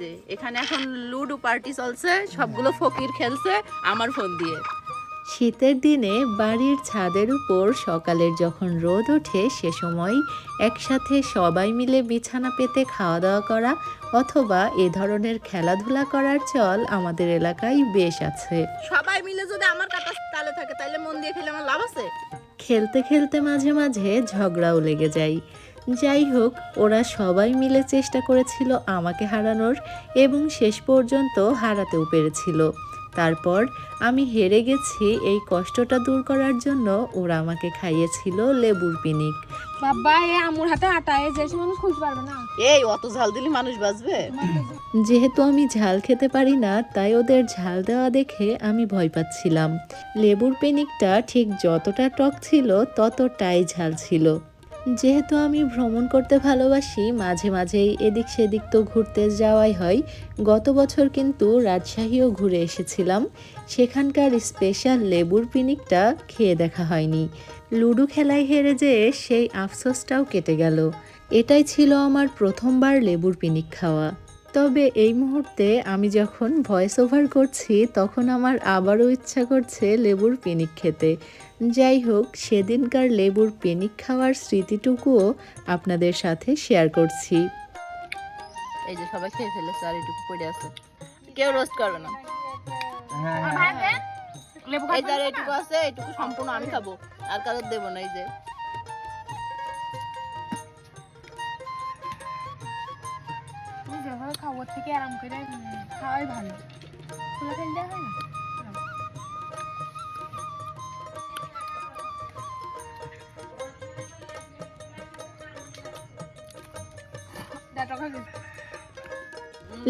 যে এখানে এখন লুডো পার্টি চলছে, সবগুলো ফকির খেলছে আমার ফোন দিয়ে। শীতের দিনে বাড়ির ছাদের উপর সকালের যখন রোদ ওঠে সে সময় একসাথে সবাই মিলে বিছানা পেতে খাওয়া দাওয়া করা অথবা এ ধরনের খেলাধুলা করার চল আমাদের এলাকায় বেশ আছে। সবাই মিলে যদি আমার কাটা তালে থাকে তাহলে মন দিয়ে খেলে আমার লাভ আছে? খেলতে খেলতে মাঝে মাঝে ঝগড়াও লেগে যায়। যাই হোক, ওরা সবাই মিলে চেষ্টা করেছিল আমাকে হারানোর এবং শেষ পর্যন্ত হারাতেও পেরেছিল। তারপর আমি হেরে গেছি, এই কষ্টটা দূর করার জন্য ওরা আমাকে খাইয়েছিল লেবুর পিনিক। বাবা এ আমুর হাতে আটা এ যে মানুষ খুঁজতে পারবে না। এই অত ঝাল দিলে মানুষ বাঁচবে? যেহেতু আমি ঝাল খেতে পারি না, তাই ওদের ঝাল দেওয়া দেখে আমি ভয় পাচ্ছিলাম। লেবুর পিনিকটা ঠিক যতটা টক ছিল ততটাই ঝাল ছিল। যেহেতু আমি ভ্রমণ করতে ভালোবাসি, মাঝে মাঝেই এদিক সেদিক তো ঘুরতে যাওয়াই হয়। গত বছর কিন্তু রাজশাহীও ঘুরে এসেছিলাম, সেখানকার স্পেশাল লেবুর পিনিকটা খেয়ে দেখা হয়নি। লুডো খেলায় হেরে যেয়ে সেই আফসোসটাও কেটে গেল। এটাই ছিল আমার প্রথমবার লেবুর পিনিক খাওয়া। তবে এই মুহূর্তে আমি যখন ভয়েস ওভার করছি তখন আমার আবারও ইচ্ছা করছে লেবুর পিনিক খেতে। যাই হোক, সেদিনকার লেবুর পিনিক খাওয়ার স্মৃতিটুকুও আপনাদের সাথে শেয়ার করছি। এই যে সবাই খেয়ে ফেলেছে আর এটুকু পড়ে আছে, কেউ রোস্ট করবে না। লেবু এই যে আর এটুকু আছে, এটুকু সম্পূর্ণ আমি খাবো, আর কারোর দেবো না। এই যে তুমি যেভাবে খাবার থেকে আরাম করে খাওয়াই ভালো। খোলা ফেলতে হয় না।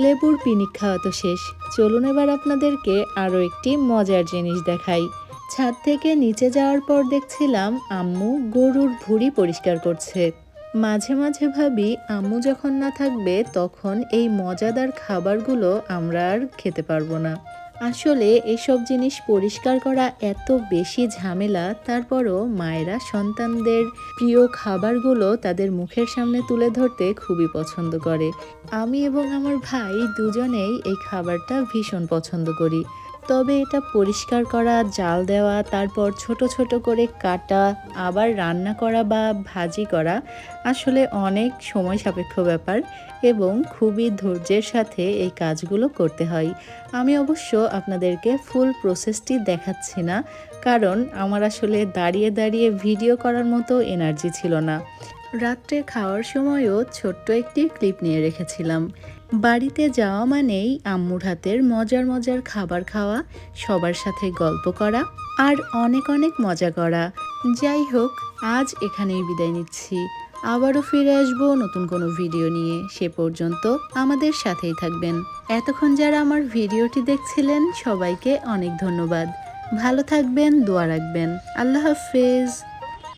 লেবুর পিনিক খাওয়া তো শেষ, চলুন এবার আপনাদেরকে আরও একটি মজার জিনিস দেখাই। ছাদ থেকে নিচে যাওয়ার পর দেখছিলাম আম্মু গরুর ভুঁড়ি পরিষ্কার করছে। মাঝে মাঝে ভাবি আম্মু যখন না থাকবে তখন এই মজাদার খাবারগুলো আমরা আর খেতে পারবো না। আসলে এসব জিনিস পরিষ্কার করা এত বেশি ঝামেলা, তারপরও মায়েরা সন্তানদের প্রিয় খাবারগুলো তাদের মুখের সামনে তুলে ধরতে খুবই পছন্দ করে। আমি এবং আমার ভাই দুজনেই এই খাবারটা ভীষণ পছন্দ করি। তবে এটা পরিষ্কার করা, জাল দেওয়া, তারপর ছোট ছোট করে কাটা, আবার রান্না করা বা ভাজি করা আসলে অনেক সময় সাপেক্ষ ব্যাপার এবং খুবই ধৈর্যের সাথে এই কাজগুলো করতে হয়। আমি অবশ্য আপনাদেরকে ফুল প্রসেসটি দেখাচ্ছি না, কারণ আমার আসলে দাঁড়িয়ে দাঁড়িয়ে ভিডিও করার মতো এনার্জি ছিল না। রাত্রে খাওয়ার সময়ও ছোট্ট একটি ক্লিপ নিয়ে রেখেছিলাম। বাড়িতে যাওয়া মানেই আম্মুর হাতের মজার মজার খাবার খাওয়া, সবার সাথে গল্প করা আর অনেক অনেক মজা করা। যাই হোক, আজ এখানেই বিদায় নিচ্ছি। আবারও ফিরে আসবো নতুন কোনো ভিডিও নিয়ে। সে পর্যন্ত আমাদের সাথেই থাকবেন। এতক্ষণ যারা আমার ভিডিওটি দেখছিলেন সবাইকে অনেক ধন্যবাদ। ভালো থাকবেন, দোয়া রাখবেন। আল্লাহ হাফেজ।